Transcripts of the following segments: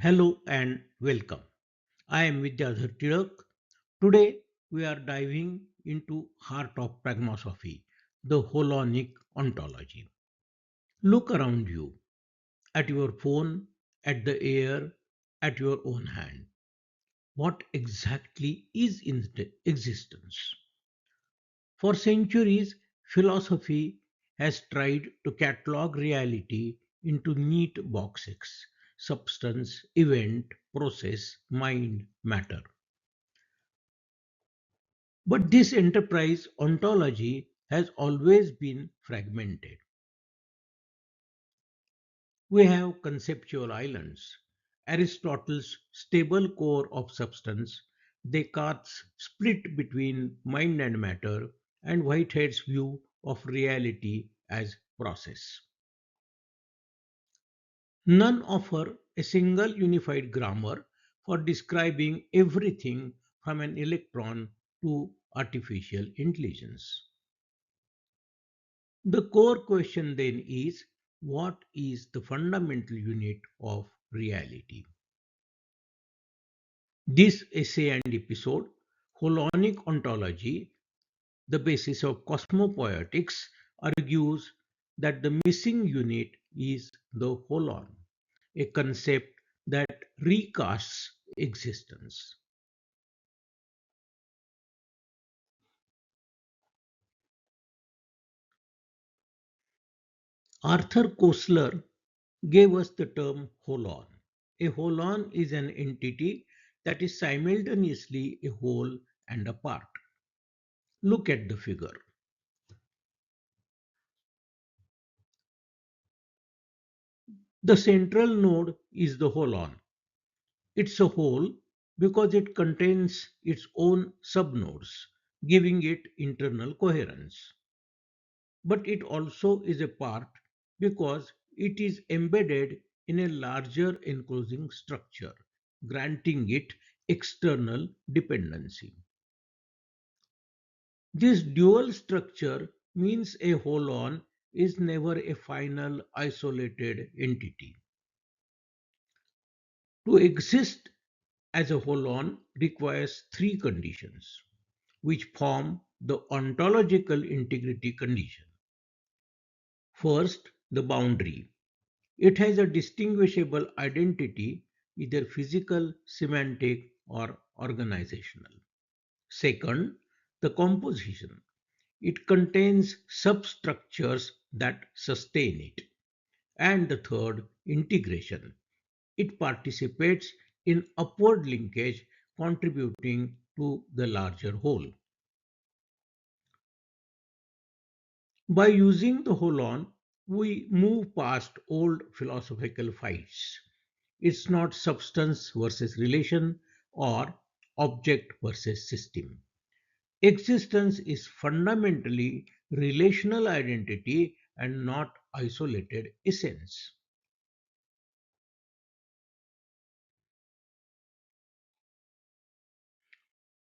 Hello and welcome. I am Vidyadhar Tirak. Today we are diving into heart of pragmasophy, the Holonic Ontology. Look around you, at your phone, at the air, at your own hand. What exactly is existence? For centuries, philosophy has tried to catalog reality into neat boxes: substance, event, process, mind, matter. But this enterprise ontology has always been fragmented. We have conceptual islands, Aristotle's stable core of substance, Descartes' split between mind and matter, and Whitehead's view of reality as process. None offer a single unified grammar for describing everything from an electron to artificial intelligence. The core question then is, what is the fundamental unit of reality? This essay and episode, Holonic Ontology, the basis of cosmo-Poietics, argues that the missing unit is the holon, a concept that recasts existence. Arthur Koestler gave us the term holon. A holon is an entity that is simultaneously a whole and a part. Look at the figure. The central node is the holon. It's a whole because it contains its own subnodes, giving it internal coherence. But it also is a part because it is embedded in a larger enclosing structure, granting it external dependency. This dual structure means a holon is never a final isolated entity. To exist as a holon requires three conditions, which form the ontological integrity condition. First, the boundary. It has a distinguishable identity, either physical, semantic, or organizational. Second, the composition. It contains substructures that sustain it. And the third, integration. It participates in upward linkage, contributing to the larger whole. By using the holon, we move past old philosophical fights. It's not substance versus relation or object versus system. Existence is fundamentally relational identity and not isolated essence.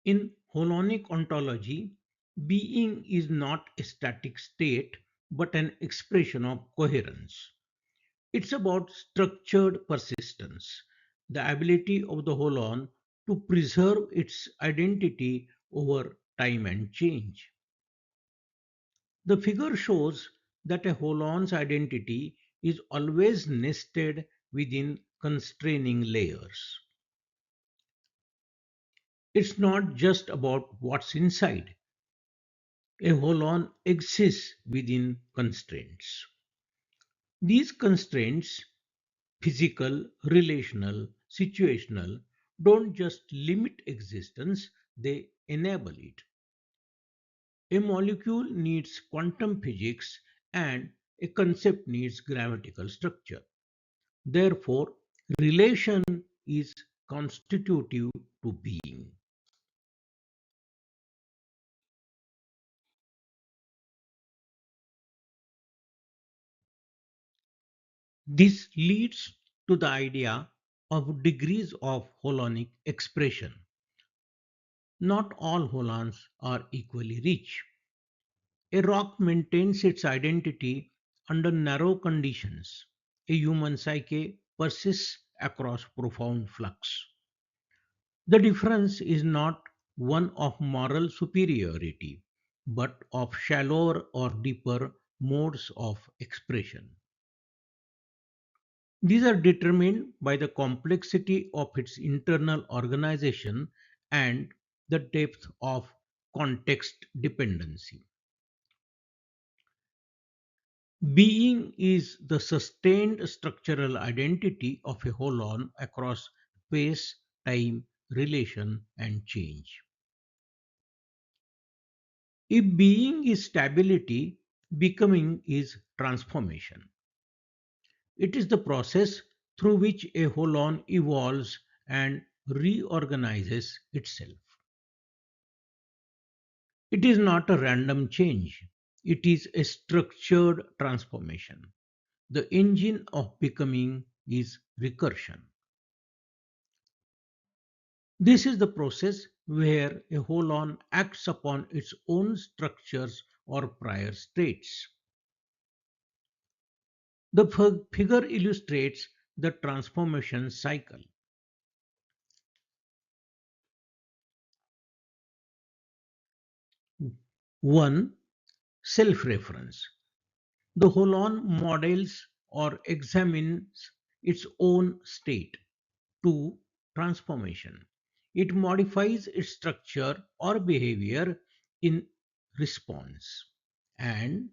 In holonic ontology, being is not a static state but an expression of coherence. It's about structured persistence, the ability of the holon to preserve its identity over time and change. The figure shows that a holon's identity is always nested within constraining layers. It's not just about what's inside. A holon exists within constraints. These constraints, physical, relational, situational, don't just limit existence, they enable it. A molecule needs quantum physics and a concept needs grammatical structure. Therefore, relation is constitutive to being. This leads to the idea of degrees of holonic expression. Not all holons are equally rich. A rock maintains its identity under narrow conditions. A human psyche persists across profound flux. The difference is not one of moral superiority, but of shallower or deeper modes of expression. These are determined by the complexity of its internal organization and the depth of context dependency. Being is the sustained structural identity of a holon across space, time, relation, and change. If being is stability, becoming is transformation. It is the process through which a holon evolves and reorganizes itself. It is not a random change, it is a structured transformation. The engine of becoming is recursion. This is the process where a holon acts upon its own structures or prior states. The figure illustrates the transformation cycle. 1. Self-reference. The holon models or examines its own state. 2. Transformation. It modifies its structure or behavior in response. And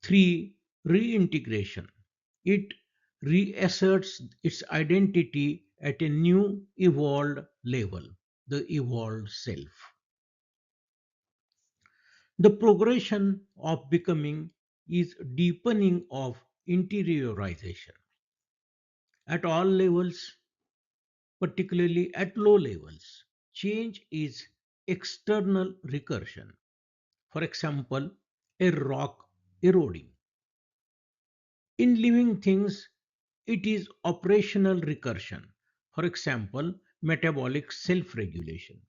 3. Reintegration. It reasserts its identity at a new evolved level, the evolved self. The progression of becoming is deepening of interiorization. At all levels, particularly at low levels, change is external recursion. For example, a rock eroding. In living things, it is operational recursion. For example, metabolic self regulation.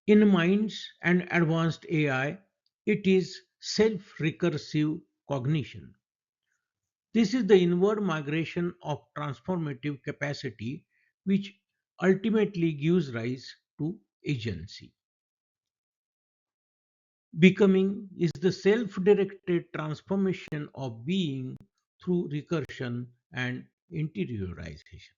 In minds and advanced AI, it is self recursive cognition. This is the inward migration of transformative capacity, which ultimately gives rise to agency. Becoming is the self directed transformation of being through recursion and interiorization.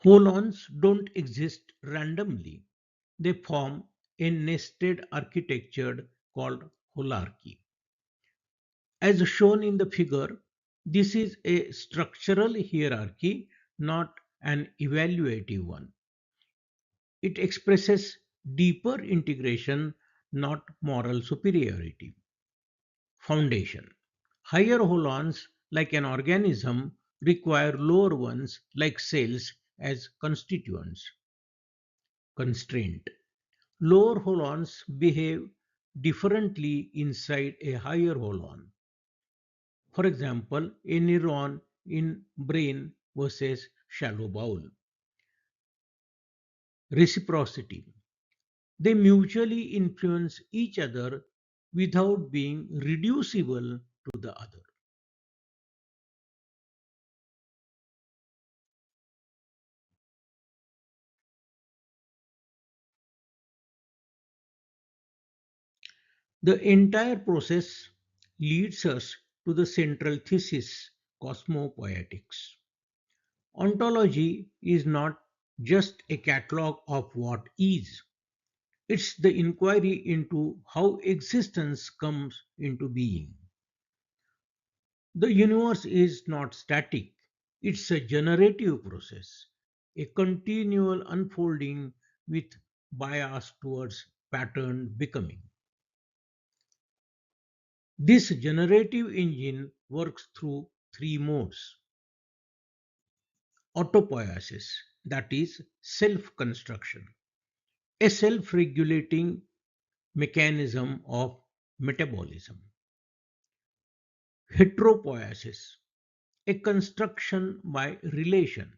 Holons don't exist randomly, they form a nested architecture called holarchy. As shown in the figure, this is a structural hierarchy, not an evaluative one. It expresses deeper integration, not moral superiority. Foundation. Higher holons, like an organism, require lower ones, like cells, as constituents. Constraint. Lower holons behave differently inside a higher holon. For example, a neuron in brain versus shallow bowel. Reciprocity. They mutually influence each other without being reducible to the other. The entire process leads us to the central thesis, cosmo-Poietics. Ontology is not just a catalogue of what is, it's the inquiry into how existence comes into being. The universe is not static, it's a generative process, a continual unfolding with bias towards patterned becoming. This generative engine works through three modes: autopoiesis, that is, self construction, a self regulating mechanism of metabolism; heteropoiesis, a construction by relation,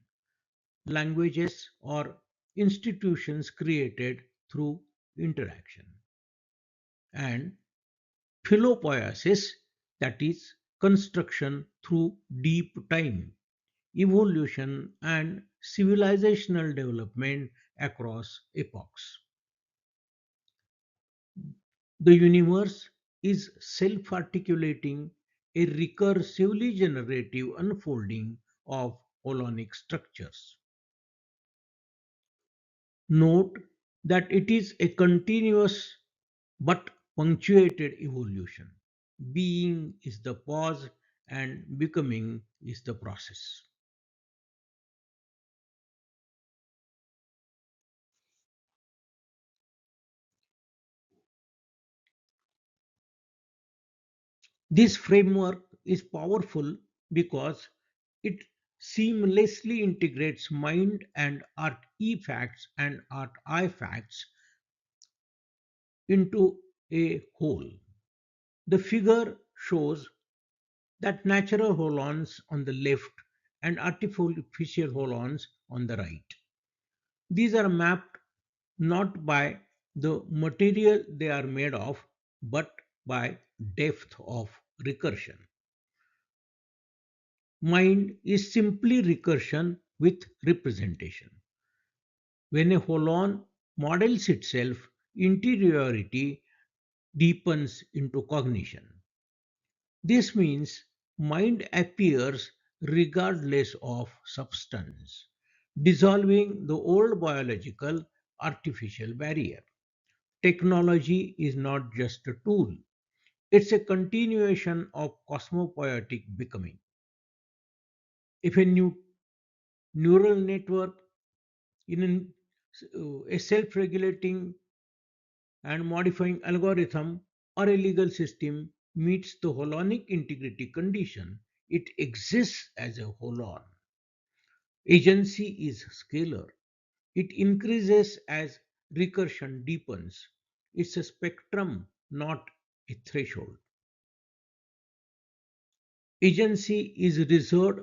languages or institutions created through interaction, and philopoiesis, that is, construction through deep time, evolution, and civilizational development across epochs. The universe is self articulating, a recursively generative unfolding of holonic structures. Note that it is a continuous but punctuated evolution. Being is the pause and becoming is the process. This framework is powerful because it seamlessly integrates mind and art e-facts and art I-facts into a whole. The figure shows that natural holons on the left and artificial holons on the right. These are mapped not by the material they are made of, but by depth of recursion. Mind is simply recursion with representation. When a holon models itself, interiority deepens into cognition. This means mind appears regardless of substance, dissolving the old biological artificial barrier. Technology is not just a tool, it's a continuation of cosmopoietic becoming. If a new neural network in a self regulating and modifying algorithm or a legal system meets the holonic integrity condition, it exists as a holon. Agency is scalar. It increases as recursion deepens. It's a spectrum, not a threshold. Agency is reserved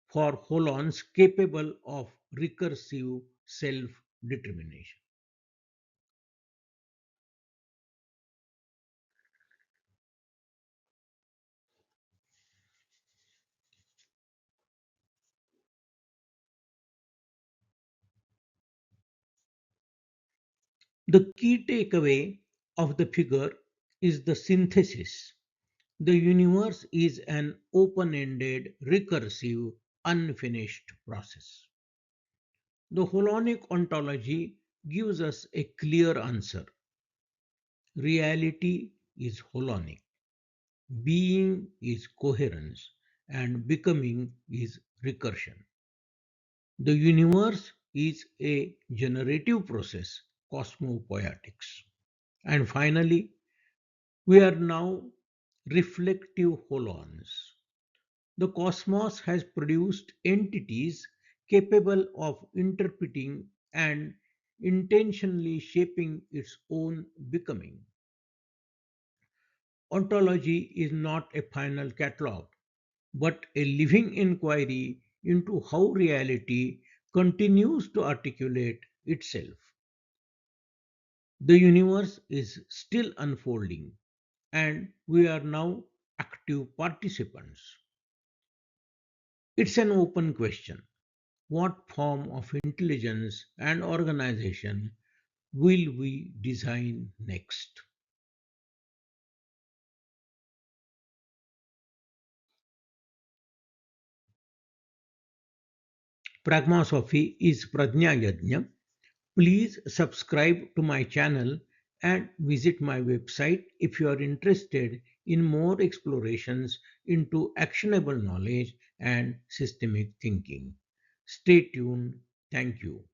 for holons capable of recursive self determination. The key takeaway of the figure is the synthesis. The universe is an open ended, recursive, unfinished process. The Holonic ontology gives us a clear answer. Reality is holonic, being is coherence, and becoming is recursion. The universe is a generative process, cosmo-Poietics. And finally, we are now reflective holons. The cosmos has produced entities capable of interpreting and intentionally shaping its own becoming. Ontology is not a final catalogue, but a living inquiry into how reality continues to articulate itself. The universe is still unfolding, and we are now active participants. It's an open question. What form of intelligence and organization will we design next? Pragmasophy is Prajna Yajna. Please subscribe to my channel and visit my website if you are interested in more explorations into actionable knowledge and systemic thinking. Stay tuned. Thank you.